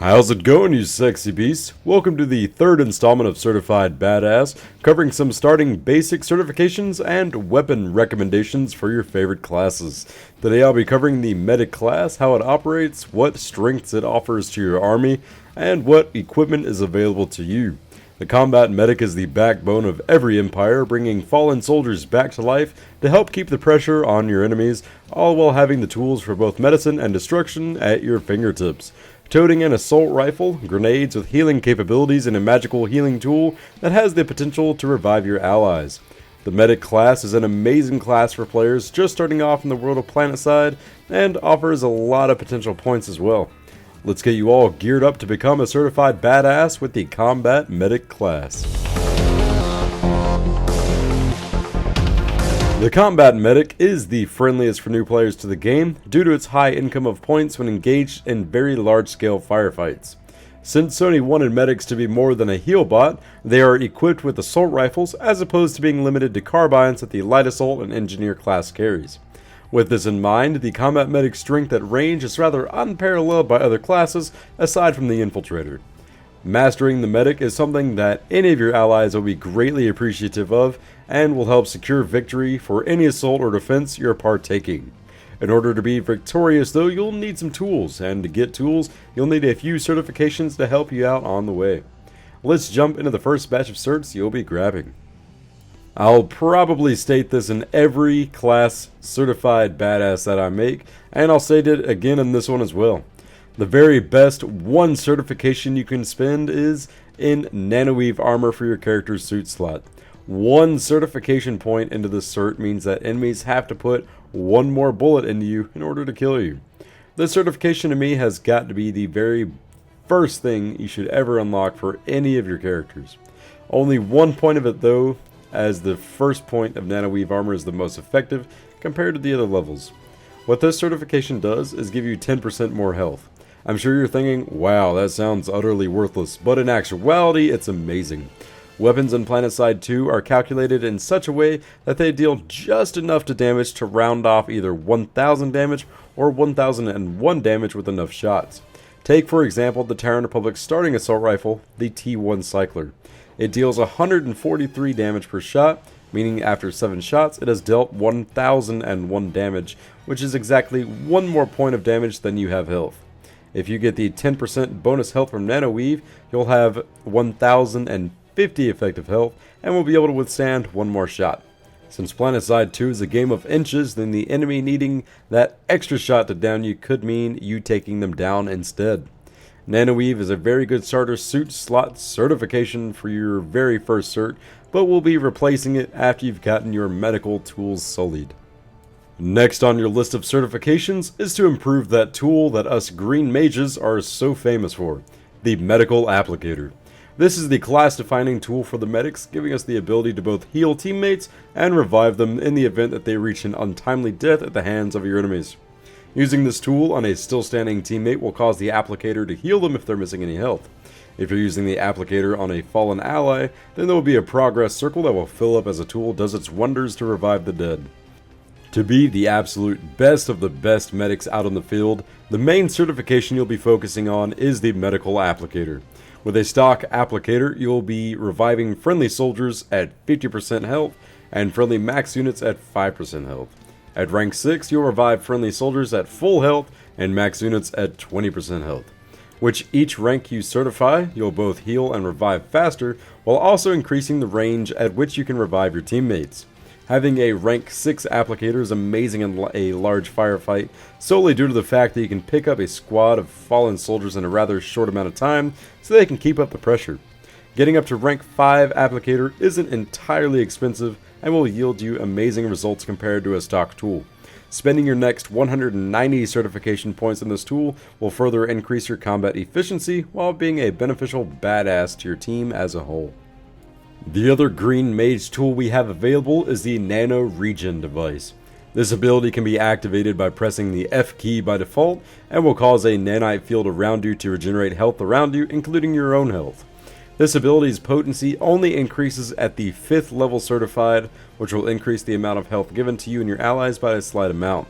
How's it going, you sexy beasts? Welcome to the third installment of Certified Badass, covering some starting basic certifications and weapon recommendations for your favorite classes. Today I'll be covering the medic class, how it operates, what strengths it offers to your army, and what equipment is available to you. The combat medic is the backbone of every empire, bringing fallen soldiers back to life to help keep the pressure on your enemies, all while having the tools for both medicine and destruction at your fingertips. Toting an assault rifle, grenades with healing capabilities, and a magical healing tool that has the potential to revive your allies. The medic class is an amazing class for players just starting off in the world of Planetside and offers a lot of potential points as well. Let's get you all geared up to become a certified badass with the combat medic class. The combat medic is the friendliest for new players to the game due to its high income of points when engaged in very large-scale firefights. Since Sony wanted medics to be more than a heal bot, they are equipped with assault rifles as opposed to being limited to carbines that the light assault and engineer class carries. With this in mind, the combat medic's strength at range is rather unparalleled by other classes aside from the infiltrator. Mastering the medic is something that any of your allies will be greatly appreciative of and will help secure victory for any assault or defense you're partaking. In order to be victorious though, you'll need some tools, and to get tools, you'll need a few certifications to help you out on the way. Let's jump into the first batch of certs you'll be grabbing. I'll probably state this in every class certified badass that I make, and I'll state it again in this one as well. The very best one certification you can spend is in nanoweave armor for your character's suit slot. One certification point into this cert means that enemies have to put one more bullet into you in order to kill you. This certification to me has got to be the very first thing you should ever unlock for any of your characters. Only one point of it though, as the first point of nanoweave armor is the most effective compared to the other levels. What this certification does is give you 10% more health. I'm sure you're thinking, wow, that sounds utterly worthless, but in actuality, it's amazing. Weapons in Planetside 2 are calculated in such a way that they deal just enough to damage to round off either 1000 damage or 1001 damage with enough shots. Take, for example, the Terran Republic's starting assault rifle, the T1 Cycler. It deals 143 damage per shot, meaning after 7 shots it has dealt 1001 damage, which is exactly one more point of damage than you have health. If you get the 10% bonus health from nanoweave, you'll have 1050 effective health and will be able to withstand one more shot. Since Planetside 2 is a game of inches, then the enemy needing that extra shot to down you could mean you taking them down instead. Nanoweave is a very good starter suit slot certification for your very first cert, but we'll be replacing it after you've gotten your medical tools sullied. Next on your list of certifications is to improve that tool that us green mages are so famous for, the medical applicator. This is the class-defining tool for the medics, giving us the ability to both heal teammates and revive them in the event that they reach an untimely death at the hands of your enemies. Using this tool on a still-standing teammate will cause the applicator to heal them if they're missing any health. If you're using the applicator on a fallen ally, then there will be a progress circle that will fill up as the tool does its wonders to revive the dead. To be the absolute best of the best medics out on the field, the main certification you'll be focusing on is the medical applicator. With a stock applicator, you'll be reviving friendly soldiers at 50% health and friendly max units at 5% health. At rank 6, you'll revive friendly soldiers at full health and max units at 20% health. Which each rank you certify, you'll both heal and revive faster, while also increasing the range at which you can revive your teammates. Having a rank 6 applicator is amazing in a large firefight, solely due to the fact that you can pick up a squad of fallen soldiers in a rather short amount of time, so they can keep up the pressure. Getting up to rank 5 applicator isn't entirely expensive, and will yield you amazing results compared to a stock tool. Spending your next 190 certification points in this tool will further increase your combat efficiency, while being a beneficial badass to your team as a whole. The other green mage tool we have available is the Nano Regen device. This ability can be activated by pressing the F key by default and will cause a nanite field around you to regenerate health around you, including your own health. This ability's potency only increases at the 5th level certified, which will increase the amount of health given to you and your allies by a slight amount.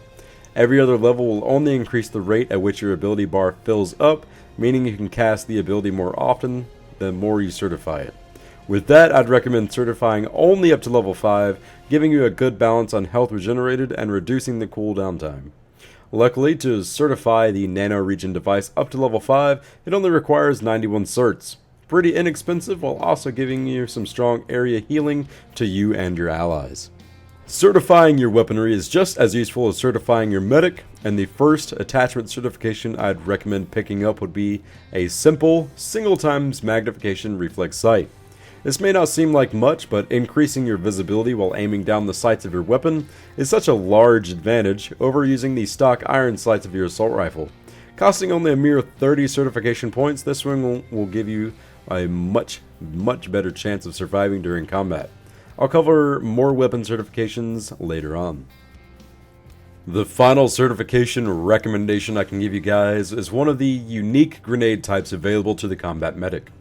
Every other level will only increase the rate at which your ability bar fills up, meaning you can cast the ability more often the more you certify it. With that, I'd recommend certifying only up to level 5, giving you a good balance on health regenerated and reducing the cooldown time. Luckily, to certify the Nano Regen device up to level 5, it only requires 91 certs. Pretty inexpensive, while also giving you some strong area healing to you and your allies. Certifying your weaponry is just as useful as certifying your medic, and the first attachment certification I'd recommend picking up would be a simple, single times magnification reflex sight. This may not seem like much, but increasing your visibility while aiming down the sights of your weapon is such a large advantage over using the stock iron sights of your assault rifle. Costing only a mere 30 certification points, this one will give you a much better chance of surviving during combat. I'll cover more weapon certifications later on. The final certification recommendation I can give you guys is one of the unique grenade types available to the combat medic.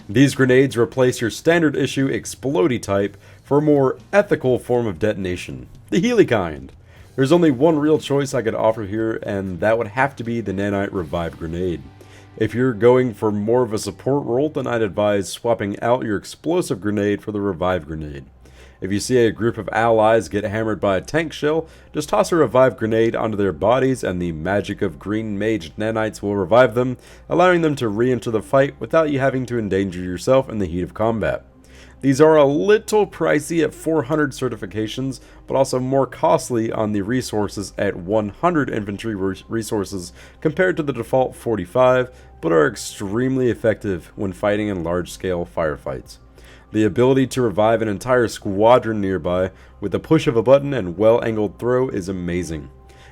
These grenades replace your standard issue explodey type for a more ethical form of detonation, the Healy kind. There's only one real choice I could offer here, and that would have to be the Nanite Revive Grenade. If you're going for more of a support role, then I'd advise swapping out your explosive grenade for the Revive Grenade. If you see a group of allies get hammered by a tank shell, just toss a Revive Grenade onto their bodies and the magic of green mage nanites will revive them, allowing them to re-enter the fight without you having to endanger yourself in the heat of combat. These are a little pricey at 400 certifications, but also more costly on the resources at 100 infantry resources compared to the default 45, but are extremely effective when fighting in large-scale firefights. The ability to revive an entire squadron nearby with the push of a button and well-angled throw is amazing.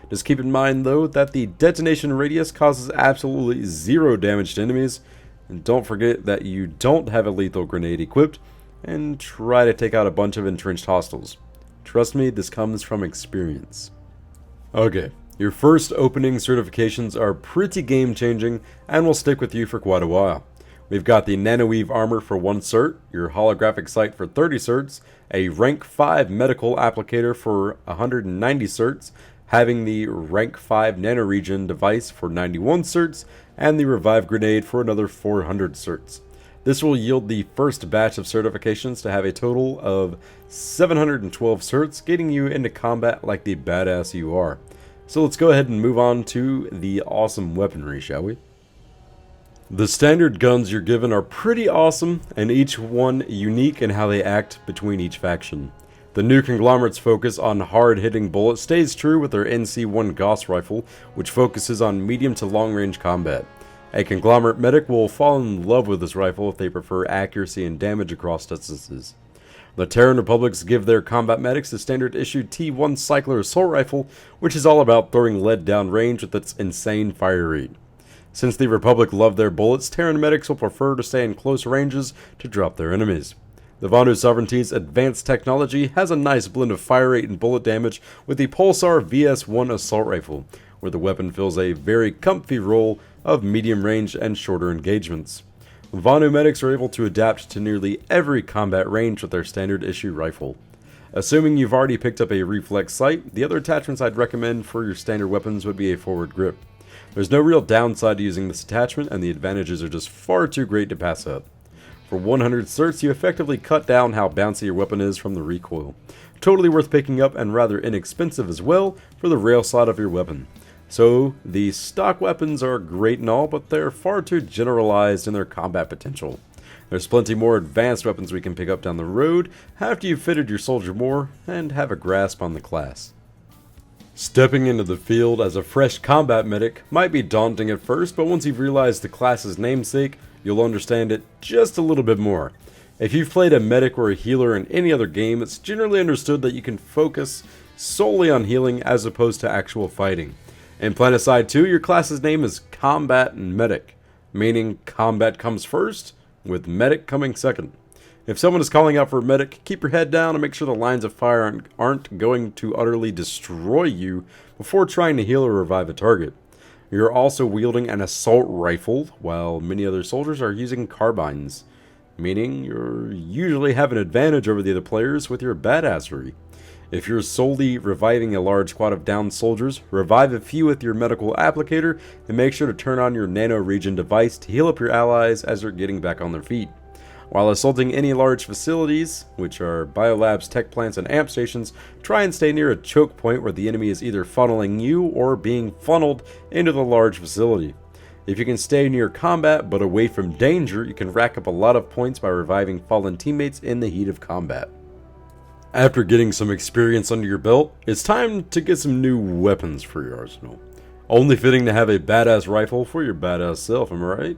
Just keep in mind though that the detonation radius causes absolutely zero damage to enemies, and don't forget that you don't have a lethal grenade equipped, and try to take out a bunch of entrenched hostiles. Trust me, this comes from experience. Okay, your first opening certifications are pretty game-changing and will stick with you for quite a while. We've got the Nanoweave armor for 1 cert, your holographic sight for 30 certs, a rank 5 medical applicator for 190 certs, having the rank 5 nanoregen device for 91 certs, and the revive grenade for another 400 certs. This will yield the first batch of certifications to have a total of 712 certs, getting you into combat like the badass you are. So let's go ahead and move on to the awesome weaponry, shall we? The standard guns you're given are pretty awesome, and each one unique in how they act between each faction. The new conglomerate's focus on hard-hitting bullets stays true with their NC-1 Gauss rifle, which focuses on medium to long-range combat. A conglomerate medic will fall in love with this rifle if they prefer accuracy and damage across distances. The Terran Republics give their combat medics the standard issue T1 Cycler assault rifle, which is all about throwing lead down range with its insane fire rate. Since the Republic love their bullets, Terran medics will prefer to stay in close ranges to drop their enemies. The Vanu Sovereignty's advanced technology has a nice blend of fire rate and bullet damage with the Pulsar VS-1 assault rifle, where the weapon fills a very comfy role of medium range and shorter engagements. Vanu medics are able to adapt to nearly every combat range with their standard issue rifle. Assuming you've already picked up a reflex sight, the other attachments I'd recommend for your standard weapons would be a forward grip. There's no real downside to using this attachment, and the advantages are just far too great to pass up. For 100 certs, you effectively cut down how bouncy your weapon is from the recoil. Totally worth picking up and rather inexpensive as well for the rail slot of your weapon. So, the stock weapons are great and all, but they're far too generalized in their combat potential. There's plenty more advanced weapons we can pick up down the road after you've fitted your soldier more and have a grasp on the class. Stepping into the field as a fresh combat medic might be daunting at first, but once you've realized the class's namesake, you'll understand it just a little bit more. If you've played a medic or a healer in any other game, it's generally understood that you can focus solely on healing as opposed to actual fighting. In Planetside 2, your class's name is Combat and Medic, meaning combat comes first, with medic coming second. If someone is calling out for a medic, keep your head down and make sure the lines of fire aren't going to utterly destroy you before trying to heal or revive a target. You're also wielding an assault rifle, while many other soldiers are using carbines, meaning you usually have an advantage over the other players with your badassery. If you're solely reviving a large squad of downed soldiers, revive a few with your medical applicator, and make sure to turn on your nano regen device to heal up your allies as they're getting back on their feet. While assaulting any large facilities, which are biolabs, tech plants, and amp stations, try and stay near a choke point where the enemy is either funneling you or being funneled into the large facility. If you can stay near combat but away from danger, you can rack up a lot of points by reviving fallen teammates in the heat of combat. After getting some experience under your belt, it's time to get some new weapons for your arsenal. Only fitting to have a badass rifle for your badass self, am I right?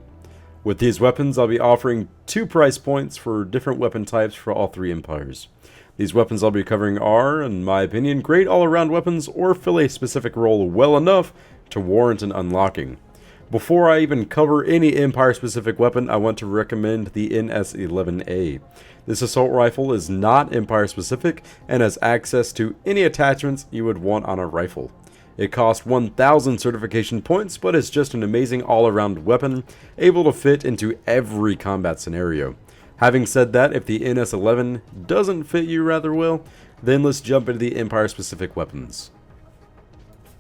With these weapons, I'll be offering 2 price points for different weapon types for all 3 empires. These weapons I'll be covering are, in my opinion, great all-around weapons or fill a specific role well enough to warrant an unlocking. Before I even cover any Empire-specific weapon, I want to recommend the NS11A. This assault rifle is not Empire-specific and has access to any attachments you would want on a rifle. It costs 1,000 certification points, but is just an amazing all-around weapon, able to fit into every combat scenario. Having said that, if the NS11 doesn't fit you rather well, then let's jump into the Empire-specific weapons.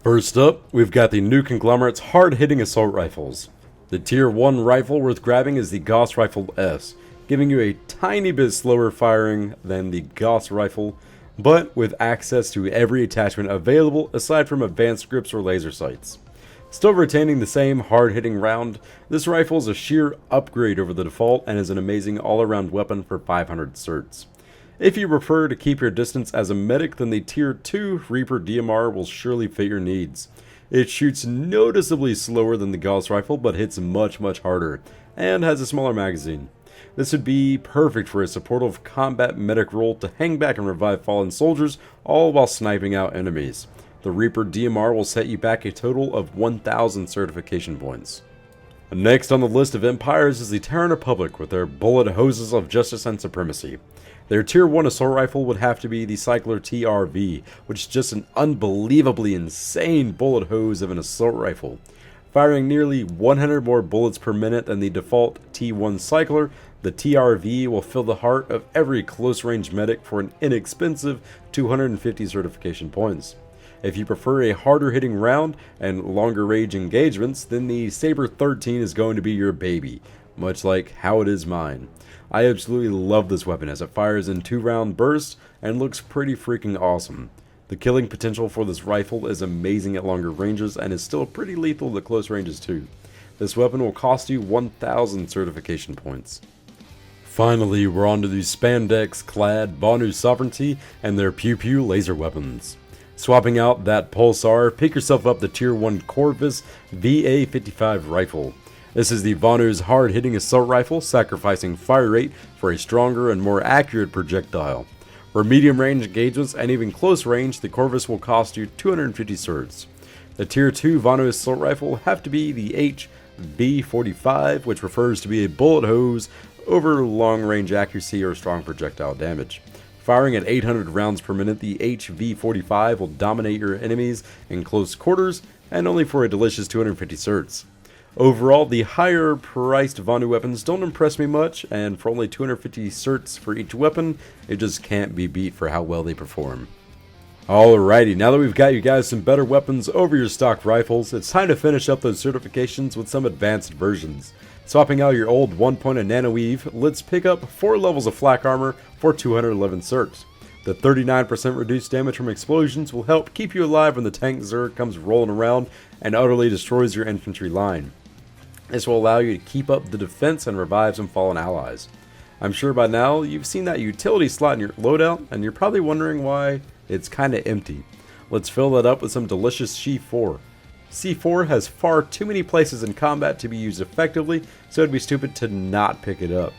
First up, we've got the new conglomerate's hard-hitting assault rifles. The tier 1 rifle worth grabbing is the Gauss Rifle S, giving you a tiny bit slower firing than the Gauss rifle, but with access to every attachment available aside from advanced grips or laser sights. Still retaining the same hard-hitting round, this rifle is a sheer upgrade over the default and is an amazing all-around weapon for 500 certs. If you prefer to keep your distance as a medic, then the tier 2 Reaper DMR will surely fit your needs. It shoots noticeably slower than the Gauss rifle, but hits much harder, and has a smaller magazine. This would be perfect for a supportive combat medic role to hang back and revive fallen soldiers, all while sniping out enemies. The Reaper DMR will set you back a total of 1,000 certification points. Next on the list of empires is the Terran Republic with their bullet hoses of justice and supremacy. Their tier 1 assault rifle would have to be the Cycler TRV, which is just an unbelievably insane bullet hose of an assault rifle. Firing nearly 100 more bullets per minute than the default T1 Cycler, the TRV will fill the heart of every close-range medic for an inexpensive 250 certification points. If you prefer a harder-hitting round and longer-range engagements, then the Saber 13 is going to be your baby, much like how it is mine. I absolutely love this weapon as it fires in 2-round bursts and looks pretty freaking awesome. The killing potential for this rifle is amazing at longer ranges and is still pretty lethal at close ranges too. This weapon will cost you 1,000 certification points. Finally, we're on to the spandex-clad Vanu Sovereignty and their Pew Pew laser weapons. Swapping out that Pulsar, pick yourself up the Tier 1 Corvus VA-55 rifle. This is the Vanu's hard-hitting assault rifle, sacrificing fire rate for a stronger and more accurate projectile. For medium-range engagements and even close range, the Corvus will cost you 250 certs. The Tier 2 Vanu assault rifle will have to be the HV-45, which refers to be a bullet hose over long-range accuracy or strong projectile damage. Firing at 800 rounds per minute, the HV-45 will dominate your enemies in close quarters, and only for a delicious 250 certs. Overall, the higher priced Vanu weapons don't impress me much, and for only 250 certs for each weapon, it just can't be beat for how well they perform. Alrighty, now that we've got you guys some better weapons over your stock rifles, it's time to finish up those certifications with some advanced versions. Swapping out your old 1-point Nano Weave, let's pick up 4 levels of flak armor for 211 certs. The 39% reduced damage from explosions will help keep you alive when the tank Zerg comes rolling around and utterly destroys your infantry line. This will allow you to keep up the defense and revive some fallen allies. I'm sure by now you've seen that utility slot in your loadout, and you're probably wondering why it's kinda empty. Let's fill that up with some delicious C4. C4 has far too many places in combat to be used effectively, so it'd be stupid to not pick it up.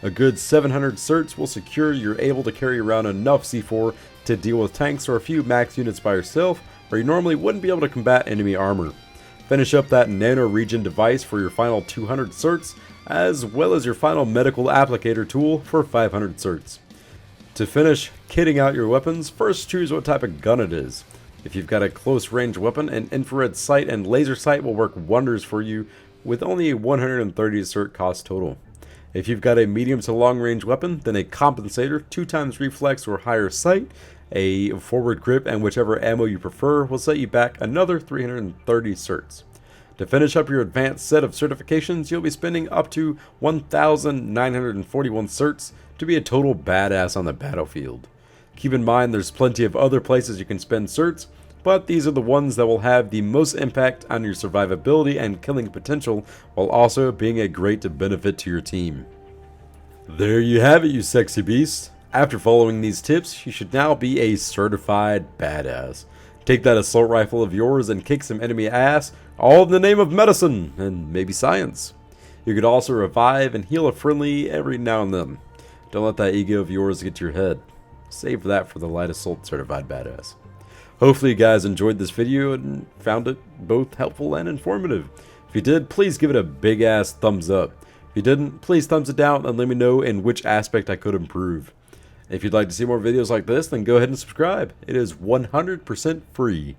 A good 700 certs will secure you're able to carry around enough C4 to deal with tanks or a few max units by yourself, where you normally wouldn't be able to combat enemy armor. Finish up that nano regen device for your final 200 certs, as well as your final medical applicator tool for 500 certs. To finish kitting out your weapons, first choose what type of gun it is. If you've got a close range weapon, an infrared sight and laser sight will work wonders for you with only a 130 cert cost total. If you've got a medium to long range weapon, then a compensator, 2x reflex or higher sight, A forward grip and whichever ammo you prefer will set you back another 330 certs. To finish up your advanced set of certifications, you'll be spending up to 1,941 certs to be a total badass on the battlefield. Keep in mind there's plenty of other places you can spend certs, but these are the ones that will have the most impact on your survivability and killing potential, while also being a great benefit to your team. There you have it, you sexy beasts. After following these tips, you should now be a certified badass. Take that assault rifle of yours and kick some enemy ass, all in the name of medicine, and maybe science. You could also revive and heal a friendly every now and then. Don't let that ego of yours get to your head. Save that for the light assault certified badass. Hopefully you guys enjoyed this video and found it both helpful and informative. If you did, please give it a big ass thumbs up. If you didn't, please thumbs it down and let me know in which aspect I could improve. If you'd like to see more videos like this, then go ahead and subscribe. It is 100% free.